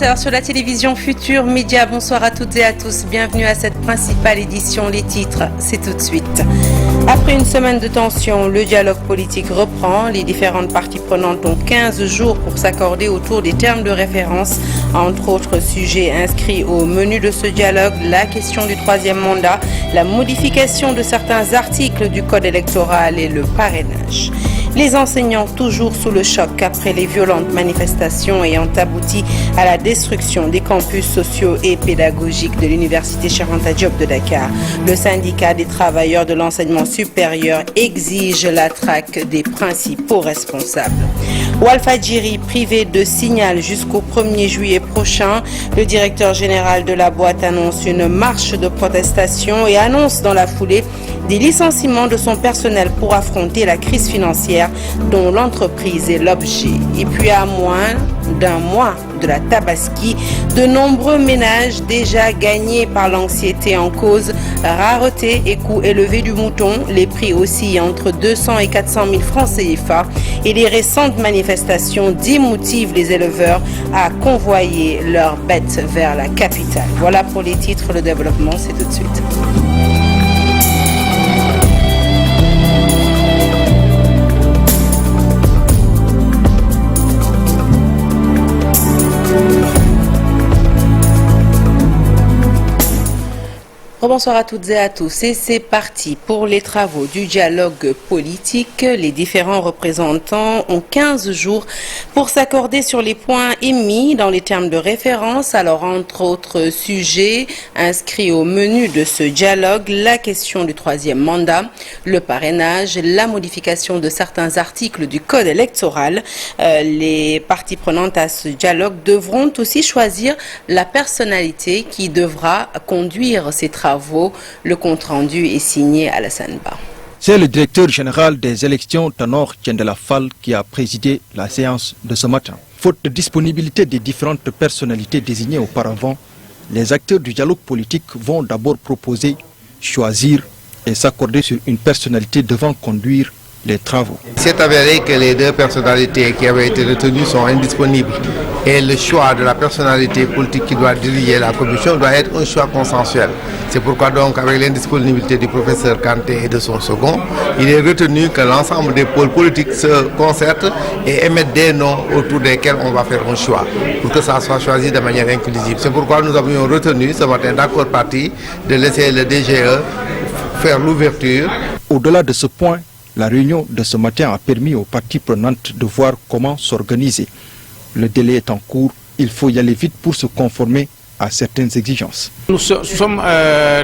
20h sur la télévision Futur Média. Bonsoir à toutes et à tous. Bienvenue à cette principale édition. Les titres, c'est tout de suite. Après une semaine de tension, le dialogue politique reprend. Les différentes parties prenantes ont 15 jours pour s'accorder autour des termes de référence. Entre autres sujets inscrits au menu de ce dialogue, la question du troisième mandat, la modification de certains articles du code électoral et le parrainage. Les enseignants toujours sous le choc après les violentes manifestations ayant abouti à la destruction des campus sociaux et pédagogiques de l'université Cheikh Anta Diop de Dakar. Le syndicat des travailleurs de l'enseignement supérieur exige la traque des principaux responsables. Walfadjri privé de signal jusqu'au 1er juillet prochain. Le directeur général de la boîte annonce une marche de protestation et annonce dans la foulée des licenciements de son personnel pour affronter la crise financière dont l'entreprise est l'objet. Et puis à moins d'un mois de la Tabaski, de nombreux ménages déjà gagnés par l'anxiété en cause, rareté et coût élevé du mouton, les prix oscillent entre 200 et 400 000 francs CFA et les récentes manifestations démotivent les éleveurs à convoyer leurs bêtes vers la capitale. Voilà pour les titres, le développement c'est tout de suite. Bonsoir à toutes et à tous et c'est parti pour les travaux du dialogue politique. Les différents représentants ont 15 jours pour s'accorder sur les points émis dans les termes de référence. Alors entre autres sujets inscrits au menu de ce dialogue, la question du troisième mandat, le parrainage, la modification de certains articles du code électoral. Les parties prenantes à ce dialogue devront aussi choisir la personnalité qui devra conduire ces travaux. Le compte-rendu est signé à Alassane Ba. C'est le directeur général des élections, Tanor Tiendela Fall, qui a présidé la séance de ce matin. Faute de disponibilité des différentes personnalités désignées auparavant, les acteurs du dialogue politique vont d'abord proposer, choisir et s'accorder sur une personnalité devant conduire les travaux. C'est avéré que les deux personnalités qui avaient été retenues sont indisponibles et le choix de la personnalité politique qui doit diriger la commission doit être un choix consensuel. C'est pourquoi donc avec l'indisponibilité du professeur Kanté et de son second, il est retenu que l'ensemble des pôles politiques se concertent et émettent des noms autour desquels on va faire un choix pour que ça soit choisi de manière inclusive. C'est pourquoi nous avions retenu ce matin d'accord parti de laisser le DGE faire l'ouverture. Au-delà de ce point, la réunion de ce matin a permis aux parties prenantes de voir comment s'organiser. Le délai est en cours, il faut y aller vite pour se conformer à certaines exigences. Nous sommes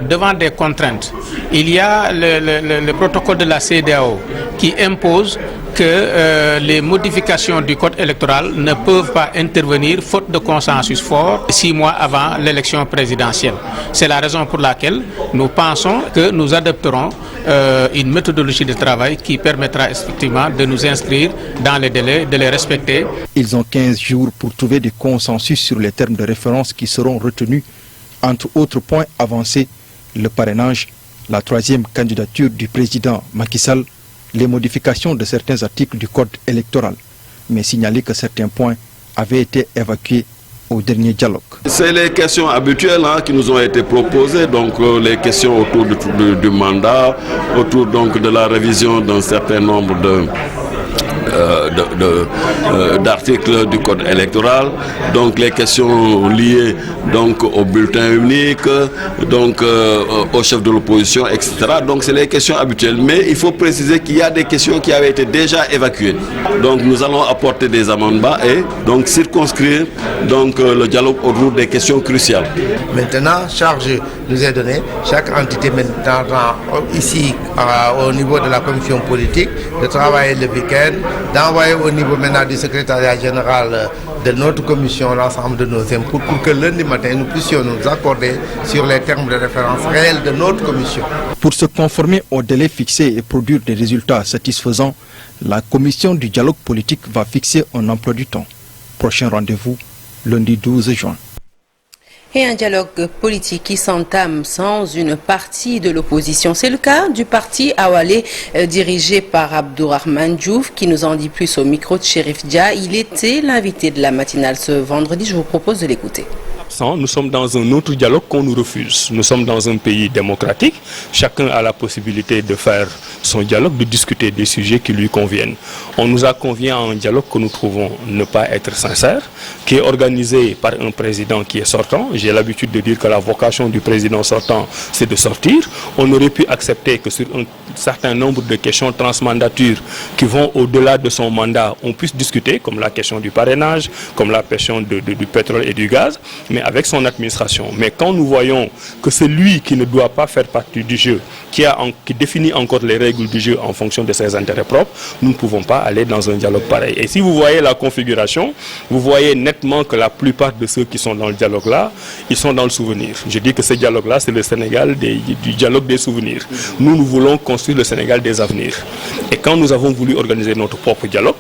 devant des contraintes. Il y a le protocole de la CEDEAO qui impose que les modifications du code électoral ne peuvent pas intervenir faute de consensus fort 6 mois avant l'élection présidentielle. C'est la raison pour laquelle nous pensons que nous adopterons une méthodologie de travail qui permettra effectivement de nous inscrire dans les délais, de les respecter. Ils ont 15 jours pour trouver des consensus sur les termes de référence qui seront retenus. Entre autres points avancés, le parrainage, la troisième candidature du président Macky Sall, les modifications de certains articles du code électoral, mais signaler que certains points avaient été évacués au dernier dialogue. C'est les questions habituelles qui nous ont été proposées, donc les questions autour du mandat, autour donc de la révision d'un certain nombre d'articles du code électoral, donc les questions liées donc au bulletin unique, donc au chef de l'opposition, etc. Donc c'est les questions habituelles, mais il faut préciser qu'il y a des questions qui avaient été déjà évacuées. Donc nous allons apporter des amendements et donc circonscrire donc le dialogue autour des questions cruciales. Maintenant, charge nous est donnée, chaque entité maintenant ici au niveau de la commission politique de travailler le week-end, d'envoyer au niveau maintenant du secrétariat général de notre commission l'ensemble de nos inputs pour que lundi matin nous puissions nous accorder sur les termes de référence réels de notre commission. Pour se conformer au délai fixé et produire des résultats satisfaisants, la commission du dialogue politique va fixer un emploi du temps. Prochain rendez-vous, lundi 12 juin. Et un dialogue politique qui s'entame sans une partie de l'opposition. C'est le cas du parti Awalé dirigé par Abdourahmane Diouf qui nous en dit plus au micro de Chérif Dia. Il était l'invité de la matinale ce vendredi. Je vous propose de l'écouter. Nous sommes dans un autre dialogue qu'on nous refuse. Nous sommes dans un pays démocratique. Chacun a la possibilité de faire son dialogue, de discuter des sujets qui lui conviennent. On nous a convié à un dialogue que nous trouvons ne pas être sincère, qui est organisé par un président qui est sortant. J'ai l'habitude de dire que la vocation du président sortant, c'est de sortir. On aurait pu accepter que sur un certain nombre de questions transmandatures qui vont au-delà de son mandat, on puisse discuter, comme la question du parrainage, comme la question du pétrole et du gaz, mais avec son administration. Mais quand nous voyons que c'est lui qui ne doit pas faire partie du jeu, qui définit encore les règles du jeu en fonction de ses intérêts propres, nous ne pouvons pas aller dans un dialogue pareil. Et si vous voyez la configuration, vous voyez nettement que la plupart de ceux qui sont dans le dialogue-là, ils sont dans le souvenir. Je dis que ce dialogue-là, c'est le Sénégal du dialogue des souvenirs. Nous voulons construire le Sénégal des avenirs. Et quand nous avons voulu organiser notre propre dialogue,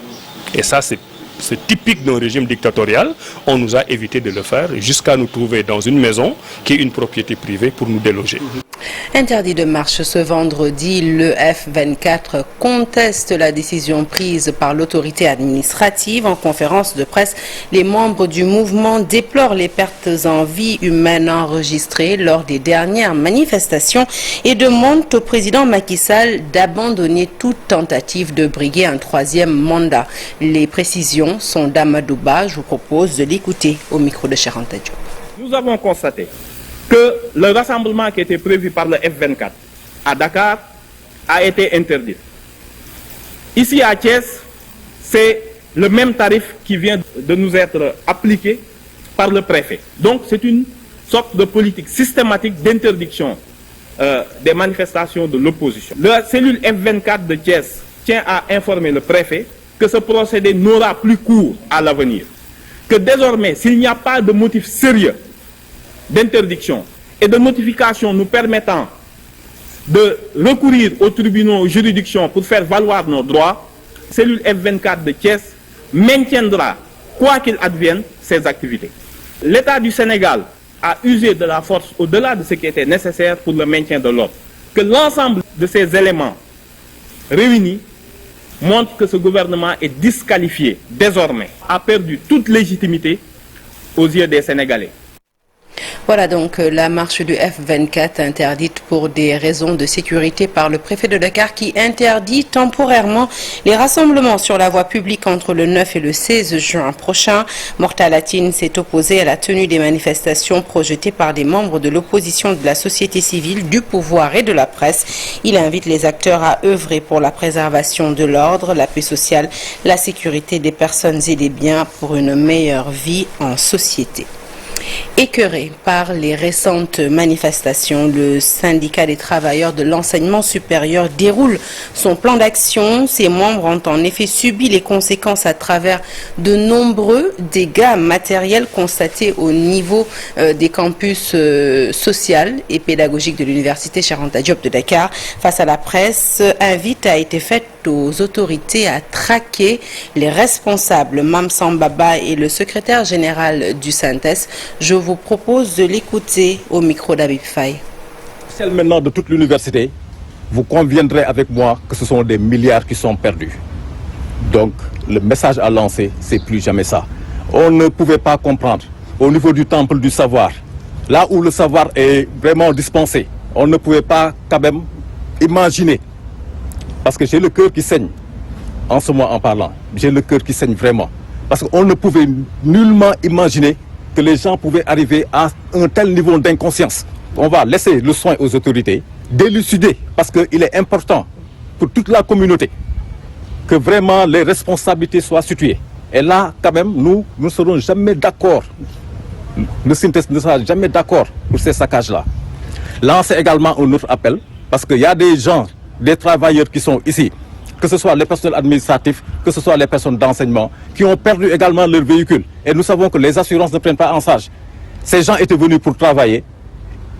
et ça c'est typique d'un régime dictatorial, on nous a évité de le faire jusqu'à nous trouver dans une maison qui est une propriété privée pour nous déloger. Interdit de marche ce vendredi, le F24 conteste la décision prise par l'autorité administrative. En conférence de presse, les membres du mouvement déplorent les pertes en vie humaine enregistrées lors des dernières manifestations et demandent au président Macky Sall d'abandonner toute tentative de briguer un troisième mandat. Les précisions sont d'Amadouba. Je vous propose de l'écouter au micro de Cheikh Anta Diop. Nous avons constaté que le rassemblement qui était prévu par le F24 à Dakar a été interdit. Ici à Thiès, c'est le même tarif qui vient de nous être appliqué par le préfet. Donc c'est une sorte de politique systématique d'interdiction des manifestations de l'opposition. La cellule F24 de Thiès tient à informer le préfet que ce procédé n'aura plus cours à l'avenir. Que désormais, s'il n'y a pas de motif sérieux d'interdiction et de notification nous permettant de recourir aux tribunaux, aux juridictions pour faire valoir nos droits, cellule F24 de Thiès maintiendra, quoi qu'il advienne, ses activités. L'État du Sénégal a usé de la force au-delà de ce qui était nécessaire pour le maintien de l'ordre. Que l'ensemble de ces éléments réunis montre que ce gouvernement est disqualifié désormais, a perdu toute légitimité aux yeux des Sénégalais. Voilà donc la marche du F24 interdite pour des raisons de sécurité par le préfet de Dakar qui interdit temporairement les rassemblements sur la voie publique entre le 9 et le 16 juin prochain. Mortalatine s'est opposé à la tenue des manifestations projetées par des membres de l'opposition de la société civile, du pouvoir et de la presse. Il invite les acteurs à œuvrer pour la préservation de l'ordre, la paix sociale, la sécurité des personnes et des biens pour une meilleure vie en société. Écœuré par les récentes manifestations, le syndicat des travailleurs de l'enseignement supérieur déroule son plan d'action. Ses membres ont en effet subi les conséquences à travers de nombreux dégâts matériels constatés au niveau des campus social et pédagogiques de l'université Cheikh Anta Diop de Dakar. Face à la presse, invite a été faite aux autorités à traquer les responsables. Mam Sambaba est le secrétaire général du Synthèse. Je vous propose de l'écouter au micro d'Abib Faye. Celle maintenant de toute l'université, vous conviendrez avec moi que ce sont des milliards qui sont perdus. Donc le message à lancer, c'est plus jamais ça. On ne pouvait pas comprendre au niveau du temple du savoir, là où le savoir est vraiment dispensé, on ne pouvait pas quand même imaginer. Parce que j'ai le cœur qui saigne en ce moment en parlant. J'ai le cœur qui saigne vraiment. Parce qu'on ne pouvait nullement imaginer que les gens pouvaient arriver à un tel niveau d'inconscience. On va laisser le soin aux autorités d'élucider, parce qu'il est important pour toute la communauté que vraiment les responsabilités soient situées. Et là, quand même, nous ne serons jamais d'accord. Le Synthèse ne sera jamais d'accord pour ces saccages-là. Lancer également un autre appel, parce qu'il y a des gens, des travailleurs qui sont ici, que ce soit les personnels administratifs, que ce soit les personnes d'enseignement, qui ont perdu également leur véhicule. Et nous savons que les assurances ne prennent pas en charge. Ces gens étaient venus pour travailler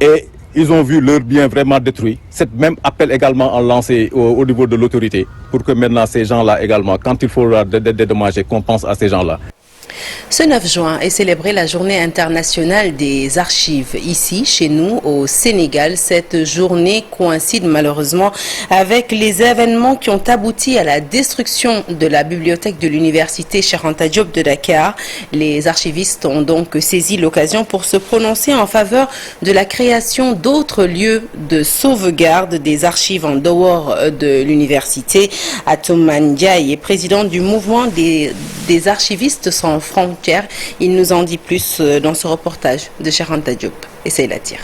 et ils ont vu leurs biens vraiment détruits. Cet même appel également en lancé au niveau de l'autorité pour que maintenant ces gens-là également, quand il faudra dédommager, qu'on pense à ces gens-là. Ce 9 juin est célébrée la journée internationale des archives. Ici, chez nous, au Sénégal, cette journée coïncide malheureusement avec les événements qui ont abouti à la destruction de la bibliothèque de l'université Cheikh Anta Diop de Dakar. Les archivistes ont donc saisi l'occasion pour se prononcer en faveur de la création d'autres lieux de sauvegarde des archives en dehors de l'université. Atoumane Ndiaye est président du mouvement des archivistes sans frontières. Il nous en dit plus dans ce reportage de Cheikh Anta Diop. Et c'est la tire.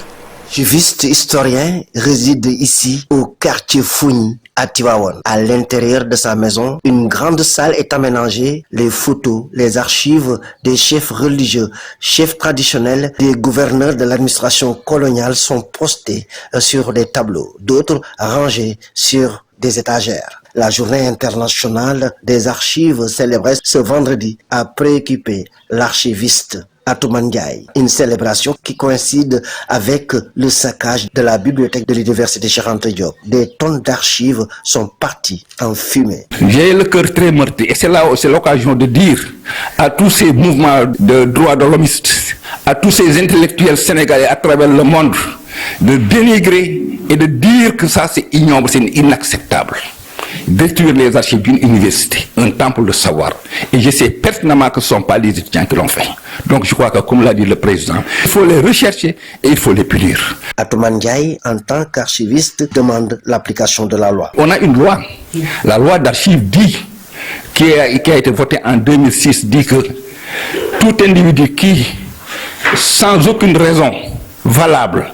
Archiviste historien réside ici au quartier Founi à Tivaouane. À l'intérieur de sa maison, une grande salle est aménagée. Les photos, les archives des chefs religieux, chefs traditionnels, des gouverneurs de l'administration coloniale sont postés sur des tableaux, d'autres rangés sur des étagères. La journée internationale des archives célébrée ce vendredi a préoccupé l'archiviste Atoumane Ndiaye. Une célébration qui coïncide avec le saccage de la bibliothèque de l'université Cheikh Anta Diop. Des tonnes d'archives sont parties en fumée. J'ai le cœur très meurtri et c'est l'occasion de dire à tous ces mouvements de droits de l'hommiste, à tous ces intellectuels sénégalais à travers le monde, de dénigrer et de dire que ça c'est ignoble, c'est inacceptable. Détruire les archives d'une université, un temple de savoir. Et je sais pertinemment que ce ne sont pas les étudiants qui l'ont fait. Donc je crois que, comme l'a dit le président, il faut les rechercher et il faut les punir. Atoumane Ndiaye, en tant qu'archiviste, demande l'application de la loi. On a une loi, la loi d'archives dit, qui a été votée en 2006, dit que tout individu qui, sans aucune raison valable,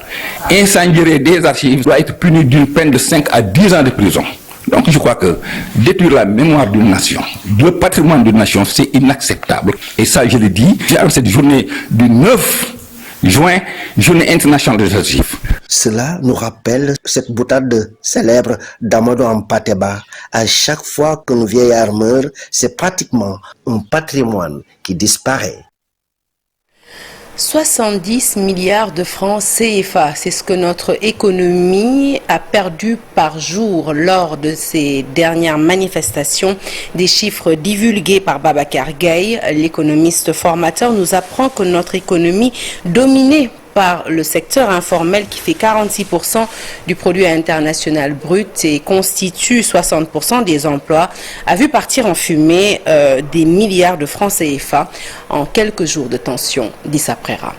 incendierait des archives doit être puni d'une peine de 5 à 10 ans de prison. Donc je crois que détruire la mémoire d'une nation, le patrimoine d'une nation, c'est inacceptable. Et ça, je le dis, à cette journée du 9 juin, journée internationale des archives. Cela nous rappelle cette boutade célèbre d'Amadou Hampâté-Bâ. À chaque fois qu'un vieillard meurt, c'est pratiquement un patrimoine qui disparaît. 70 milliards de francs CFA, c'est ce que notre économie a perdu par jour lors de ces dernières manifestations. Des chiffres divulgués par Babacar Gaye, l'économiste formateur, nous apprend que notre économie dominée par le secteur informel qui fait 46% du produit international brut et constitue 60% des emplois, a vu partir en fumée des milliards de francs CFA en quelques jours de tension, dit Saprera.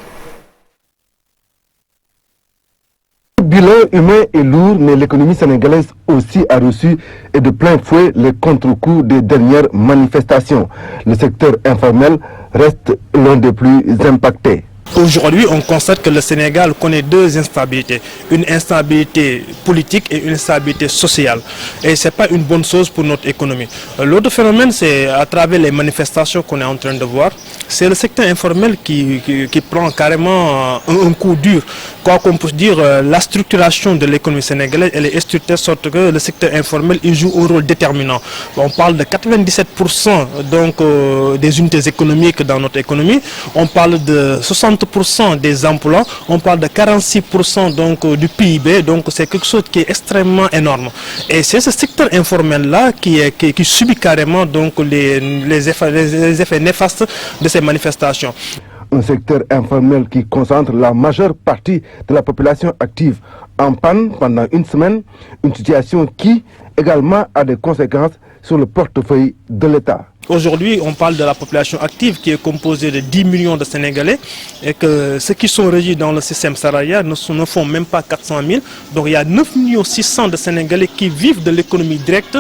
Le bilan humain est lourd, mais l'économie sénégalaise aussi a reçu et de plein fouet les contre-coups des dernières manifestations. Le secteur informel reste l'un des plus impactés. Aujourd'hui, on constate que le Sénégal connaît deux instabilités. Une instabilité politique et une instabilité sociale. Et ce n'est pas une bonne chose pour notre économie. L'autre phénomène, c'est à travers les manifestations qu'on est en train de voir, c'est le secteur informel qui prend carrément un coup dur. Quoi qu'on puisse dire, la structuration de l'économie sénégalaise, elle est structurée de sorte que le secteur informel il joue un rôle déterminant. On parle de 97% donc, des unités économiques dans notre économie. On parle de 60% des emplois, on parle de 46% donc, du PIB, donc c'est quelque chose qui est extrêmement énorme. Et c'est ce secteur informel-là qui subit carrément donc, les effets néfastes de ces manifestations. Un secteur informel qui concentre la majeure partie de la population active en panne pendant une semaine, une situation qui également a des conséquences sur le portefeuille de l'État. Aujourd'hui, on parle de la population active qui est composée de 10 millions de Sénégalais et que ceux qui sont régis dans le système salarial ne font même pas 400 000. Donc il y a 9 600 000 de Sénégalais qui vivent de l'économie directe,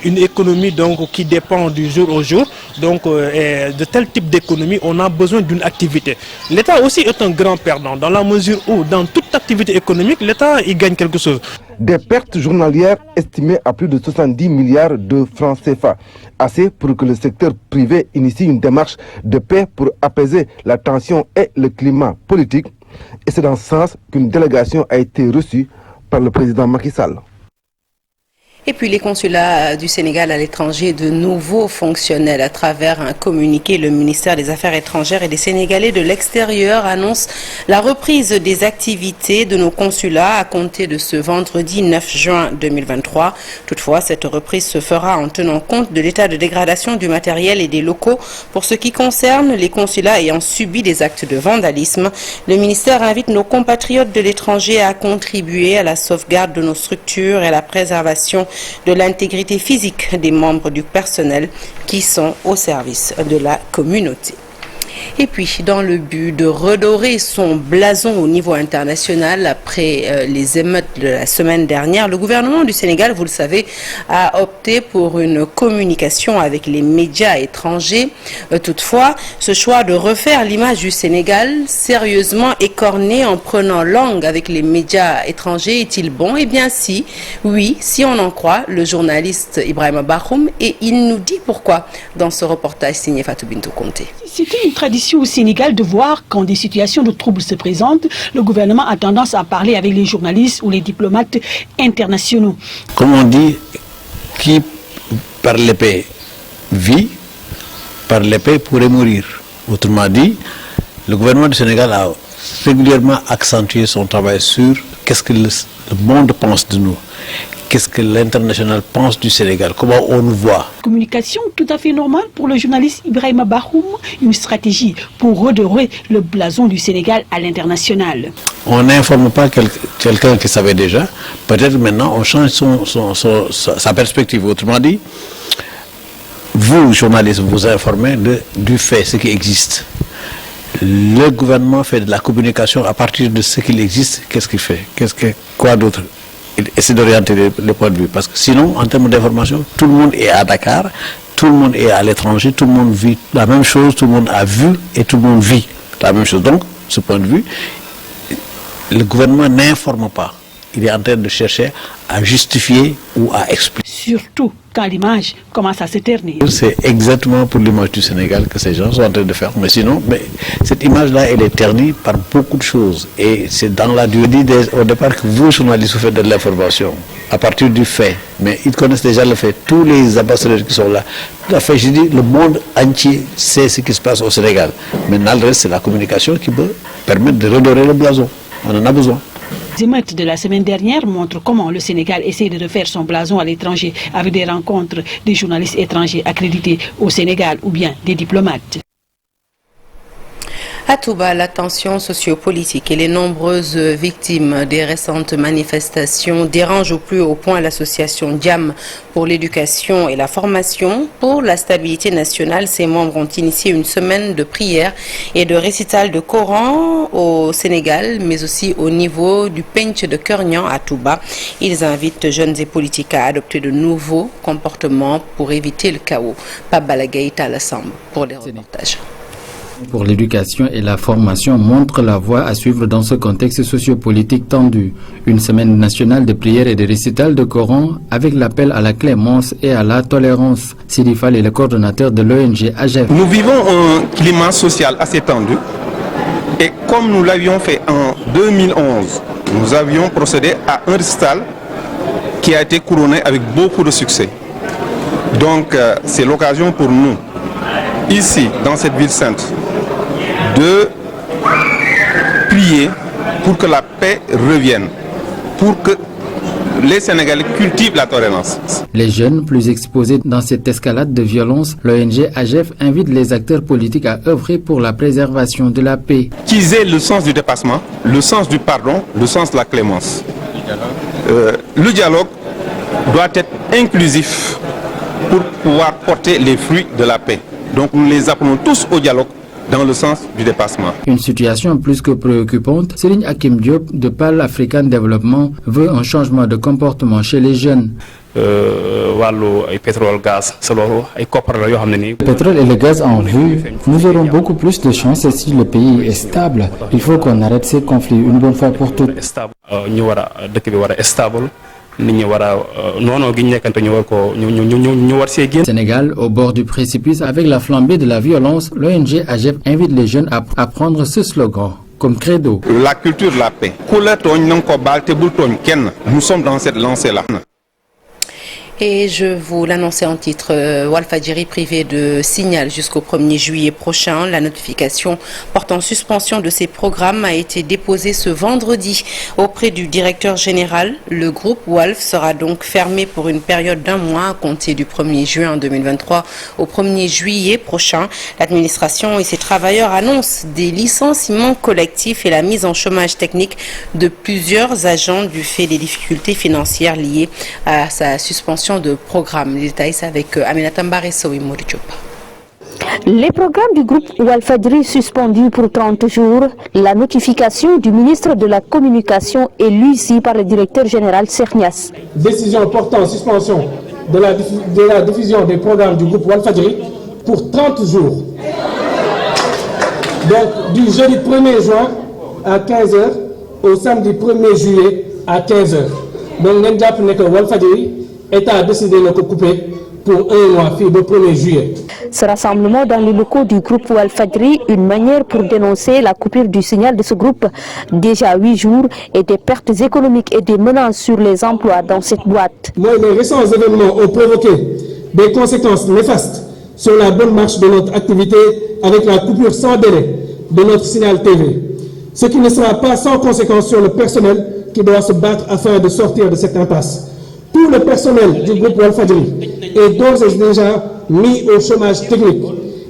une économie donc, qui dépend du jour au jour. Donc et de tel type d'économie, on a besoin d'une activité. L'État aussi est un grand perdant dans la mesure où dans toute activité économique, l'État y gagne quelque chose. Des pertes journalières estimées à plus de 70 milliards de francs CFA. Assez pour que le secteur privé initie une démarche de paix pour apaiser la tension et le climat politique. Et c'est dans ce sens qu'une délégation a été reçue par le président Macky Sall. Et puis les consulats du Sénégal à l'étranger, de nouveaux fonctionnels. À travers un communiqué, le ministère des Affaires étrangères et des Sénégalais de l'extérieur annonce la reprise des activités de nos consulats à compter de ce vendredi 9 juin 2023. Toutefois, cette reprise se fera en tenant compte de l'état de dégradation du matériel et des locaux pour ce qui concerne les consulats ayant subi des actes de vandalisme. Le ministère invite nos compatriotes de l'étranger à contribuer à la sauvegarde de nos structures et à la préservation de l'intégrité physique des membres du personnel qui sont au service de la communauté. Et puis, dans le but de redorer son blason au niveau international après les émeutes de la semaine dernière, le gouvernement du Sénégal, vous le savez, a opté pour une communication avec les médias étrangers. Toutefois, ce choix de refaire l'image du Sénégal sérieusement écorné en prenant langue avec les médias étrangers est-il bon? Eh bien si, oui, si on en croit le journaliste Ibrahima Bakhoum, et il nous dit pourquoi dans ce reportage signé Fatou Bintou Conté. C'était une tradition au Sénégal de voir quand des situations de troubles se présentent, le gouvernement a tendance à parler avec les journalistes ou les diplomates internationaux. Comme on dit, qui par l'épée vit, par l'épée pourrait mourir. Autrement dit, le gouvernement du Sénégal a régulièrement accentué son travail sur qu'est-ce que le monde pense de nous. Qu'est-ce que l'international pense du Sénégal? Comment on nous voit? Communication tout à fait normale pour le journaliste Ibrahima Bakhoum, une stratégie pour redorer le blason du Sénégal à l'international. On n'informe pas quelqu'un qui savait déjà. Peut-être maintenant on change sa perspective. Autrement dit, vous, journalistes, vous informez du fait, ce qui existe. Le gouvernement fait de la communication à partir de ce qu'il existe. Qu'est-ce qu'il fait? Quoi d'autre? Essayer d'orienter le point de vue. Parce que sinon, en termes d'information, tout le monde est à Dakar, tout le monde est à l'étranger, tout le monde vit la même chose, tout le monde a vu et tout le monde vit la même chose. Donc, ce point de vue, le gouvernement n'informe pas. Il est en train de chercher à justifier ou à expliquer. Surtout quand l'image commence à se ternir. C'est exactement pour l'image du Sénégal que ces gens sont en train de faire. Mais sinon, cette image-là, elle est ternie par beaucoup de choses. Et c'est dans la durée au départ que vous, journalistes, vous faites de l'information à partir du fait. Mais ils connaissent déjà le fait. Tous les ambassadeurs qui sont là. Fait, je dis, le monde entier sait ce qui se passe au Sénégal. Maintenant, le reste, c'est la communication qui peut permettre de redorer le blason. On en a besoin. Les émeutes de la semaine dernière montrent comment le Sénégal essaie de refaire son blason à l'étranger avec des rencontres des journalistes étrangers accrédités au Sénégal ou bien des diplomates. À Touba, la tension sociopolitique et les nombreuses victimes des récentes manifestations dérangent au plus haut point l'association Diam pour l'éducation et la formation. Pour la stabilité nationale, ses membres ont initié une semaine de prières et de récital de Coran au Sénégal, mais aussi au niveau du Pench de Kernian à Touba. Ils invitent jeunes et politiques à adopter de nouveaux comportements pour éviter le chaos. Pabala Gaïta l'assemble pour les reportages. Pour l'éducation et la formation montre la voie à suivre dans ce contexte sociopolitique tendu. Une semaine nationale de prières et de récital de Coran avec l'appel à la clémence et à la tolérance. Sidi Fall est le coordonnateur de l'ONG AGEF. Nous vivons un climat social assez tendu et comme nous l'avions fait en 2011, nous avions procédé à un récital qui a été couronné avec beaucoup de succès. Donc c'est l'occasion pour nous, ici dans cette ville sainte, de prier pour que la paix revienne, pour que les Sénégalais cultivent la tolérance. Les jeunes plus exposés dans cette escalade de violence, l'ONG AGEF invite les acteurs politiques à œuvrer pour la préservation de la paix. Qu'ils aient le sens du dépassement, le sens du pardon, le sens de la clémence. Le dialogue doit être inclusif pour pouvoir porter les fruits de la paix. Donc nous les appelons tous au dialogue dans le sens du dépassement. Une situation plus que préoccupante, Serigne Hakim Diop de PAL African Development veut un changement de comportement chez les jeunes. Le pétrole et le gaz en vue, nous aurons beaucoup plus de chances si le pays est stable. Il faut qu'on arrête ces conflits une bonne fois pour toutes. Sénégal, au bord du précipice avec la flambée de la violence, l'ONG AGEF invite les jeunes à prendre ce slogan comme credo. La culture de la paix. Nous sommes dans cette lancée-là. Et je vous l'annonçais en titre, Walfadjri privé de signal jusqu'au 1er juillet prochain. La notification portant suspension de ces programmes a été déposée ce vendredi auprès du directeur général. Le groupe Walf sera donc fermé pour une période d'1 mois à compter du 1er juin 2023 au 1er juillet prochain. L'administration et ses travailleurs annoncent des licenciements collectifs et la mise en chômage technique de plusieurs agents du fait des difficultés financières liées à sa suspension de programme. Les détails avec Aminata Mbaresso et Mauricio. Les programmes du groupe Walfadjri suspendus pour 30 jours, la notification du ministre de la Communication est lue ici par le directeur général Sernias. Décision portant suspension de la diffusion des programmes du groupe Walfadjri pour 30 jours. Donc du jeudi 1er juin à 15h au samedi 1er juillet à 15h. Donc nous avons que Walfadjri a décidé de couper pour 1 mois, le 1er juillet. Ce rassemblement dans les locaux du groupe Walfadjri, une manière pour dénoncer la coupure du signal de ce groupe, déjà 8 jours, et des pertes économiques et des menaces sur les emplois dans cette boîte. Les récents événements ont provoqué des conséquences néfastes sur la bonne marche de notre activité avec la coupure sans délai de notre signal TV. Ce qui ne sera pas sans conséquence sur le personnel qui doit se battre afin de sortir de cette impasse. Tout le personnel du groupe Walfadjri est d'ores et déjà mis au chômage technique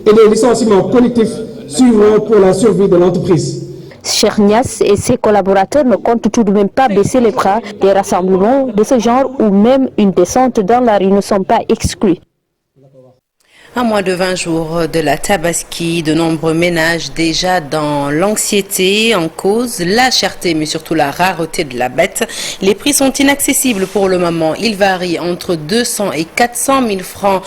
et des licenciements collectifs suivront pour la survie de l'entreprise. Chernias et ses collaborateurs ne comptent tout de même pas baisser les bras. Des rassemblements de ce genre ou même une descente dans la rue ne sont pas exclus. À moins de 20 jours de la Tabaski, de nombreux ménages déjà dans l'anxiété en cause, la cherté mais surtout la rareté de la bête. Les prix sont inaccessibles pour le moment. Ils varient entre 200 et 400 000 francs.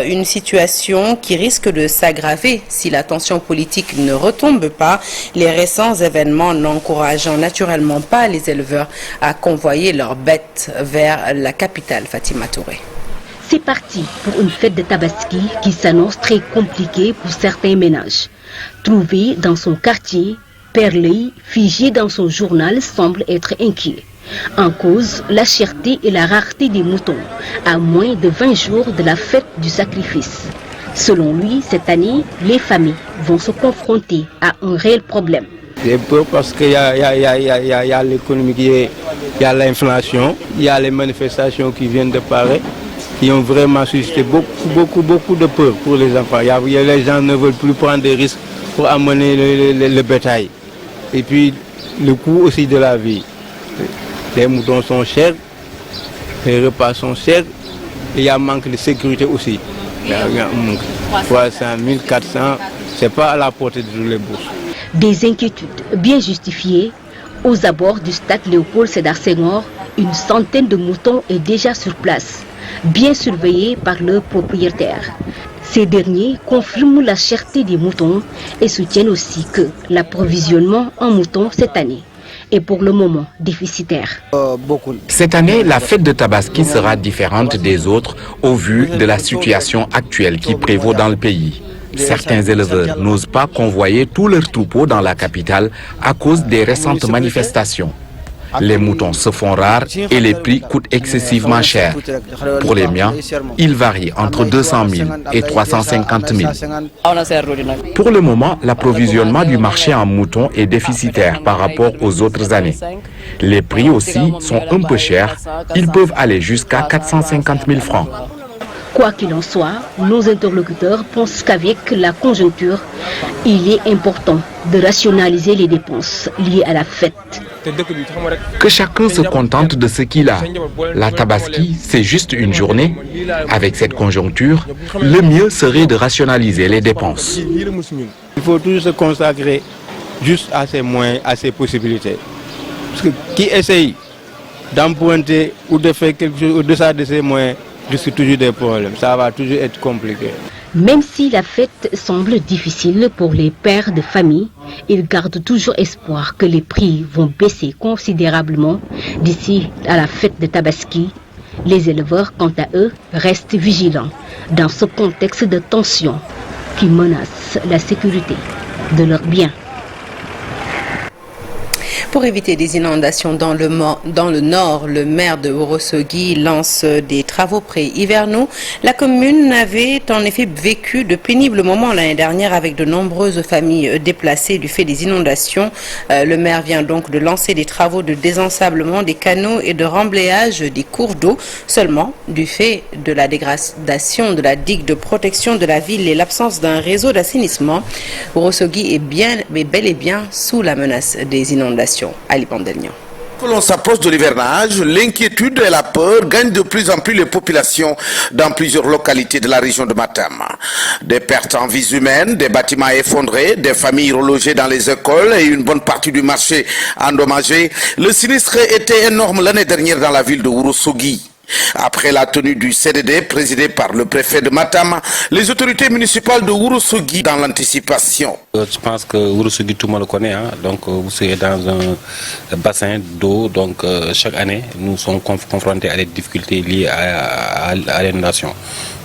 Une situation qui risque de s'aggraver si la tension politique ne retombe pas. Les récents événements n'encourageant naturellement pas les éleveurs à convoyer leurs bêtes vers la capitale, Fatima Touré. C'est parti pour une fête de Tabaski qui s'annonce très compliquée pour certains ménages. Trouvé dans son quartier, Perley, figé dans son journal, semble être inquiet. En cause, la cherté et la rareté des moutons, à moins de 20 jours de la fête du sacrifice. Selon lui, cette année, les familles vont se confronter à un réel problème. J'ai peur parce qu'il y a l'économie, il y a l'inflation, il y a les manifestations qui viennent de paraître. Qui ont vraiment suscité beaucoup de peur pour les enfants. Les gens ne veulent plus prendre des risques pour amener le bétail. Et puis le coût aussi de la vie. Les moutons sont chers, les repas sont chers, et il y a un manque de sécurité aussi. Il y a un manque. 300 000, 400, c'est pas à la portée de tous les bourses. Des inquiétudes bien justifiées. Aux abords du stade Léopold Sédar Senghor, une centaine de moutons est déjà sur place, bien surveillés par leurs propriétaires. Ces derniers confirment la cherté des moutons et soutiennent aussi que l'approvisionnement en moutons cette année est pour le moment déficitaire. Cette année, la fête de Tabaski sera différente des autres au vu de la situation actuelle qui prévaut dans le pays. Certains éleveurs n'osent pas convoyer tous leurs troupeaux dans la capitale à cause des récentes manifestations. Les moutons se font rares et les prix coûtent excessivement cher. Pour les miens, ils varient entre 200 000 et 350 000. Pour le moment, l'approvisionnement du marché en moutons est déficitaire par rapport aux autres années. Les prix aussi sont un peu chers. Ils peuvent aller jusqu'à 450 000 francs. Quoi qu'il en soit, nos interlocuteurs pensent qu'avec la conjoncture, il est important de rationaliser les dépenses liées à la fête. Que chacun se contente de ce qu'il a. La Tabaski, c'est juste une journée. Avec cette conjoncture, le mieux serait de rationaliser les dépenses. Il faut toujours se consacrer juste à ses moyens, à ses possibilités. Parce que qui essaye d'emprunter ou de faire quelque chose au-delà de ses moyens, risque toujours des problèmes. Ça va toujours être compliqué. Même si la fête semble difficile pour les pères de famille, ils gardent toujours espoir que les prix vont baisser considérablement d'ici à la fête de Tabaski. Les éleveurs, quant à eux, restent vigilants dans ce contexte de tension qui menace la sécurité de leurs biens. Pour éviter des inondations dans le nord, le maire de Ourossogui lance des travaux pré-hivernaux. La commune avait en effet vécu de pénibles moments l'année dernière avec de nombreuses familles déplacées du fait des inondations. Le maire vient donc de lancer des travaux de désensablement des canaux et de remblayage des cours d'eau. Seulement, du fait de la dégradation de la digue de protection de la ville et l'absence d'un réseau d'assainissement, Ourossogui est bel et bien sous la menace des inondations. Ali Bandelnian. Que l'on s'approche de l'hivernage, l'inquiétude et la peur gagnent de plus en plus les populations dans plusieurs localités de la région de Matam. Des pertes en vies humaines, des bâtiments effondrés, des familles relogées dans les écoles et une bonne partie du marché endommagée. Le sinistre était énorme l'année dernière dans la ville de Ourossogui. Après la tenue du CDD présidé par le préfet de Matam, les autorités municipales de Ourossogui dans l'anticipation. Je pense que Ourossogui, tout le monde le connaît, donc vous serez dans un bassin d'eau, donc chaque année nous sommes confrontés à des difficultés liées à l'inondation.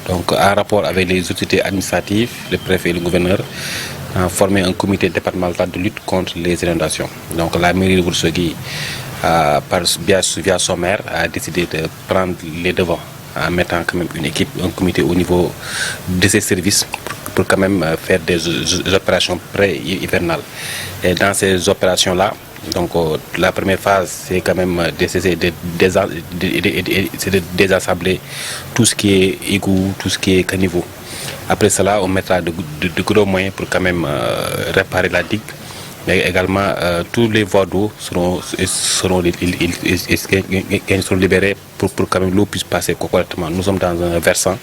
Donc en rapport avec les autorités administratives, le préfet et le gouverneur, a formé un départemental de lutte contre les inondations. Donc la mairie de Ourossogui, via son maire, a décidé de prendre les devants en mettant quand même une équipe, un comité au niveau de ses services pour quand même faire des opérations pré-hivernales. Et dans ces opérations-là, donc la première phase, c'est quand même de désassabler tout ce qui est égout, tout ce qui est caniveau. Après cela, on mettra de gros moyens pour quand même réparer la digue. Mais également, tous les voies d'eau seront libérés pour quand même l'eau puisse passer correctement. Nous sommes dans un versant,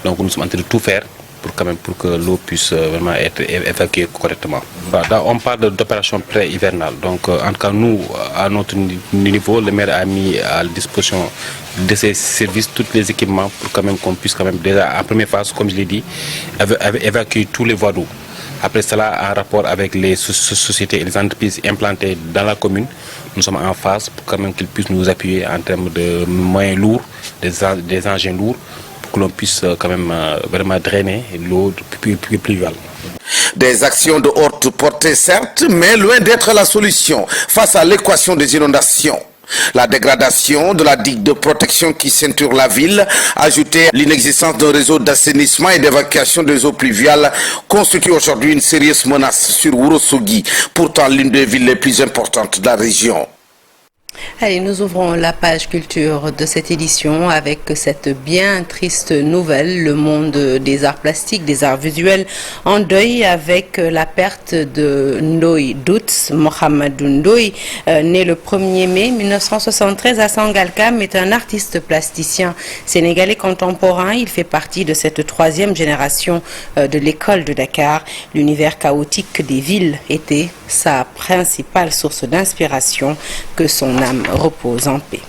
donc nous sommes en train de tout faire pour que l'eau puisse vraiment être évacuée correctement. Là, on parle d'opération pré-hivernale. Donc, en tout cas, nous, à notre niveau, le maire a mis à la disposition de ses services tous les équipements pour quand même qu'on puisse quand même déjà, en première phase, comme je l'ai dit, évacuer tous les voies d'eau. Après cela, en rapport avec les sociétés et les entreprises implantées dans la commune, nous sommes en phase pour quand même qu'ils puissent nous appuyer en termes de moyens lourds, des engins lourds, pour que l'on puisse quand même vraiment drainer l'eau pluviale. Des actions de haute portée certes, mais loin d'être la solution face à l'équation des inondations. La dégradation de la digue de protection qui ceinture la ville, ajoutée à l'inexistence d'un réseau d'assainissement et d'évacuation des eaux pluviales, constitue aujourd'hui une sérieuse menace sur Ourossogui, pourtant l'une des villes les plus importantes de la région. Allez, nous ouvrons la page culture de cette édition avec cette bien triste nouvelle. Le monde des arts plastiques, des arts visuels en deuil avec la perte de Ndoye Doutz. Mohamedou Ndoye, né le 1er mai 1973 à Sangalkam, est un artiste plasticien sénégalais contemporain. Il fait partie de cette troisième génération de l'école de Dakar. L'univers chaotique des villes était sa principale source d'inspiration. Que son âme repose en paix.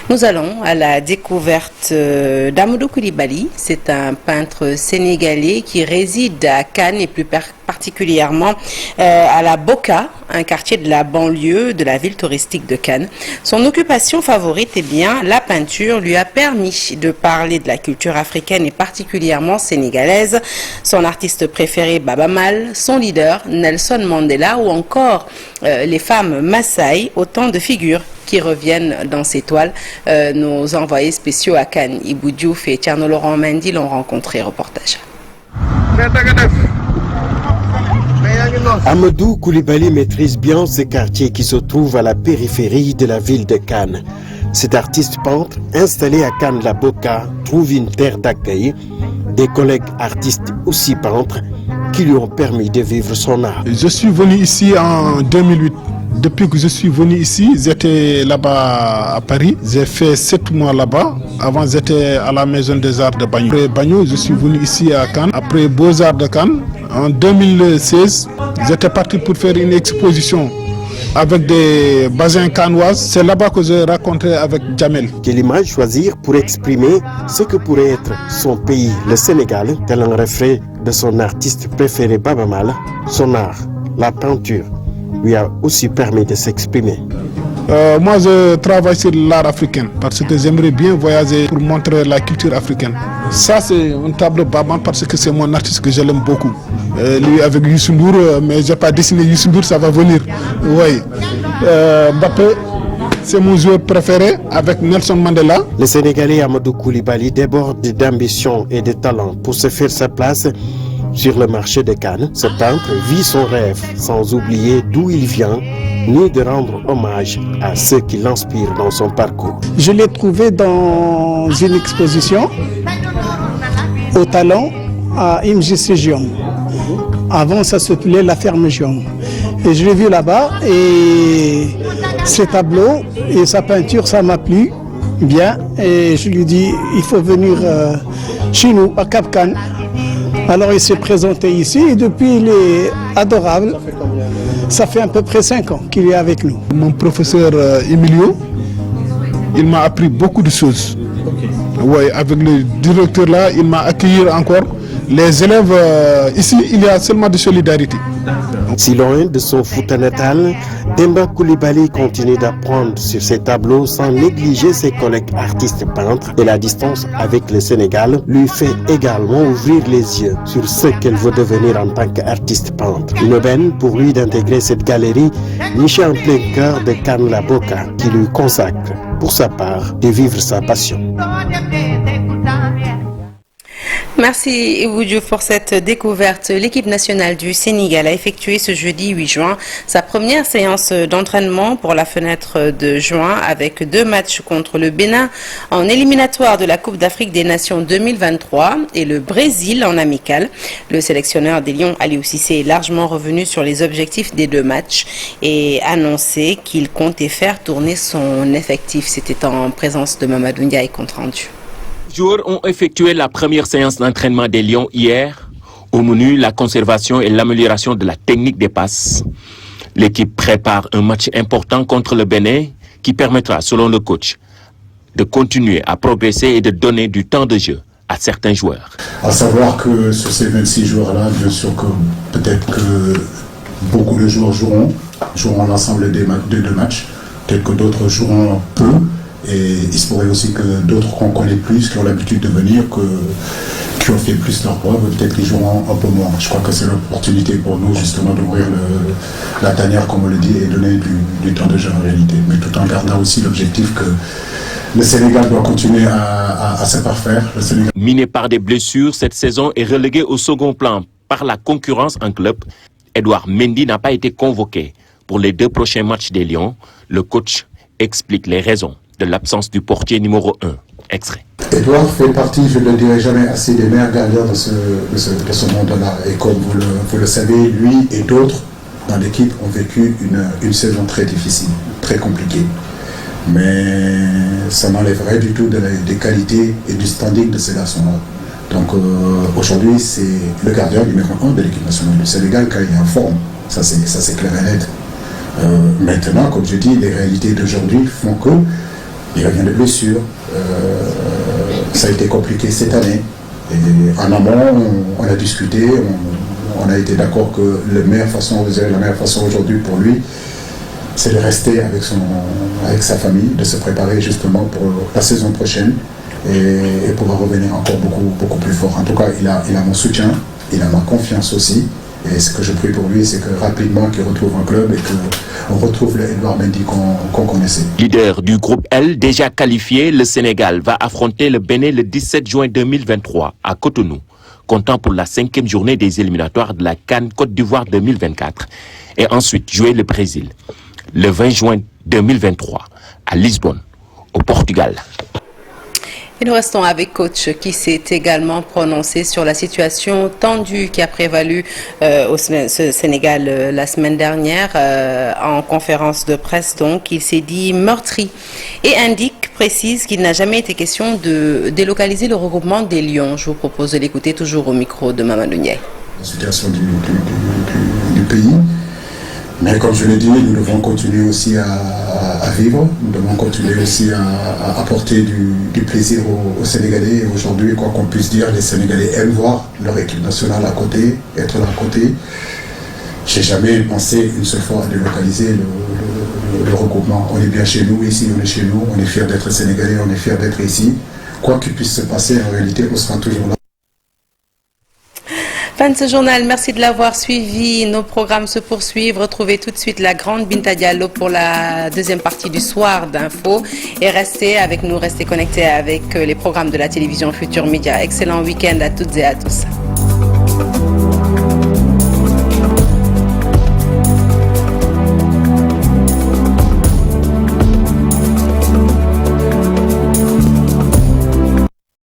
Nous allons à la découverte d'Amadou Koulibaly. C'est un peintre sénégalais qui réside à Cannes et plus particulièrement à la Boka, un quartier de la banlieue de la ville touristique de Cannes. Son occupation favorite, eh bien, la peinture, lui a permis de parler de la culture africaine et particulièrement sénégalaise. Son artiste préféré, Baba Mal, son leader, Nelson Mandela, ou encore les femmes Maasai, autant de figures qui reviennent dans ses toiles. Nos envoyés spéciaux à Cannes, Ibou Diouf et Tierno Laurent Mendy l'ont rencontré. Reportage. Amadou Koulibaly maîtrise bien ce quartier qui se trouve à la périphérie de la ville de Cannes. Cet artiste peintre, installé à Cannes-la-Boka, trouve une terre d'accueil, des collègues artistes aussi peintres qui lui ont permis de vivre son art. Je suis venu ici en 2008. Depuis que je suis venu ici, j'étais là-bas à Paris. J'ai fait 7 mois là-bas. Avant, j'étais à la Maison des Arts de Bagno. Après Bagno, je suis venu ici à Cannes. Après Beaux-Arts de Cannes, en 2016, j'étais parti pour faire une exposition avec des bassins cannoises. C'est là-bas que j'ai rencontré avec Jamel. Quelle image choisir pour exprimer ce que pourrait être son pays, le Sénégal, tel un reflet de son artiste préféré Baba Mal, son art, la peinture, lui a aussi permis de s'exprimer. Moi, je travaille sur l'art africain parce que j'aimerais bien voyager pour montrer la culture africaine. Ça, c'est un tableau Baban parce que c'est mon artiste que je l'aime beaucoup. Lui, avec Youssou N'Dour, mais je n'ai pas dessiné Youssou N'Dour, ça va venir. Oui. Mbappé, c'est mon joueur préféré avec Nelson Mandela. Le Sénégalais Amadou Koulibaly déborde d'ambition et de talent pour se faire sa place sur le marché de Cannes. Ce peintre vit son rêve sans oublier d'où il vient, ni de rendre hommage à ceux qui l'inspirent dans son parcours. Je l'ai trouvé dans une exposition au talent à Imjis Giom. Avant, ça s'appelait la ferme Giom. Et je l'ai vu là-bas et ses tableaux et sa peinture, ça m'a plu bien. Et je lui dis, il faut venir chez nous, à Cap Cannes. Alors il s'est présenté ici et depuis il est adorable. Ça fait à peu près 5 ans qu'il est avec nous. Mon professeur Emilio, il m'a appris beaucoup de choses. Ouais, avec le directeur là, il m'a accueilli encore. Les élèves, ici, il y a seulement de solidarité. Si loin de son Fouta natal, Demba Koulibaly continue d'apprendre sur ses tableaux sans négliger ses collègues artistes peintres. Et la distance avec le Sénégal lui fait également ouvrir les yeux sur ce qu'elle veut devenir en tant qu'artiste peintre. Une aubaine pour lui d'intégrer cette galerie nichée en plein cœur de Cannes la Boca qui lui consacre, pour sa part, de vivre sa passion. Merci Ibou Diouf pour cette découverte. L'équipe nationale du Sénégal a effectué ce jeudi 8 juin sa première séance d'entraînement pour la fenêtre de juin avec 2 matchs contre le Bénin en éliminatoire de la Coupe d'Afrique des Nations 2023 et le Brésil en amical. Le sélectionneur des Lions, Aliou Cissé, est largement revenu sur les objectifs des 2 matchs et annoncé qu'il comptait faire tourner son effectif. C'était en présence de Mamadou Ndiaye, compte rendu. Les joueurs ont effectué la première séance d'entraînement des Lions hier. Au menu, la conservation et l'amélioration de la technique des passes. L'équipe prépare un match important contre le Bénin qui permettra, selon le coach, de continuer à progresser et de donner du temps de jeu à certains joueurs. À savoir que sur ces 26 joueurs-là, bien sûr que peut-être que beaucoup de joueurs joueront l'ensemble des 2 matchs. Peut-être que d'autres joueront peu. Et il se pourrait aussi que d'autres qu'on connaît plus, qui ont l'habitude de venir, qui ont fait plus leur preuve, peut-être qu'ils joueront un peu moins. Je crois que c'est l'opportunité pour nous justement d'ouvrir la tanière, comme on le dit, et donner du temps de jeu en réalité. Mais tout en gardant aussi l'objectif que le Sénégal doit continuer à se parfaire. Miné par des blessures, cette saison est reléguée au second plan par la concurrence en club. Edouard Mendy n'a pas été convoqué pour les 2 prochains matchs des Lions. Le coach explique les raisons de l'absence du portier numéro 1. Extrait. Edouard fait partie, je ne le dirai jamais assez, des meilleurs gardiens de ce monde-là. Et comme vous le savez, lui et d'autres dans l'équipe ont vécu une saison très difficile, très compliquée. Mais ça n'enlèverait du tout des qualités et du standing de ces garçons-là. Donc aujourd'hui, c'est le gardien numéro 1 de l'équipe nationale du Sénégal quand il est en forme. Ça c'est clair et net. Maintenant, comme je dis, les réalités d'aujourd'hui font que il revient de blessure. Ça a été compliqué cette année. Et en amont, on a discuté, on a été d'accord que la meilleure façon aujourd'hui pour lui, c'est de rester avec sa famille, de se préparer justement pour la saison prochaine et pouvoir revenir encore beaucoup plus fort. En tout cas, il a mon soutien, il a ma confiance aussi. Et ce que je prie pour lui, c'est que rapidement qu'il retrouve un club et qu'on retrouve le Edouard Mendy qu'on connaissait. Leader du groupe L, déjà qualifié, le Sénégal va affronter le Bénin le 17 juin 2023 à Cotonou, comptant pour la 5e journée des éliminatoires de la CAN Côte d'Ivoire 2024. Et ensuite jouer le Brésil le 20 juin 2023 à Lisbonne, au Portugal. Et nous restons avec coach qui s'est également prononcé sur la situation tendue qui a prévalu au Sénégal la semaine dernière en conférence de presse. Donc, il s'est dit meurtri et précise qu'il n'a jamais été question de délocaliser le regroupement des Lions. Je vous propose de l'écouter toujours au micro de Mamadou Ndiaye. La situation du pays. Mais comme je l'ai dit, nous devons continuer aussi à vivre, nous devons continuer aussi à apporter du plaisir aux Sénégalais. Et aujourd'hui, quoi qu'on puisse dire, les Sénégalais aiment voir leur équipe nationale à côté, être là à côté. j'ai jamais pensé une seule fois à délocaliser le regroupement. On est bien chez nous, ici on est chez nous, on est fiers d'être Sénégalais, on est fiers d'être ici. Quoi qu'il puisse se passer, en réalité, on sera toujours là. Fin de ce journal, merci de l'avoir suivi. Nos programmes se poursuivent. Retrouvez tout de suite la grande Binta Diallo pour la deuxième partie du soir d'info. Et restez avec nous, restez connectés avec les programmes de la télévision Futur Média. Excellent week-end à toutes et à tous.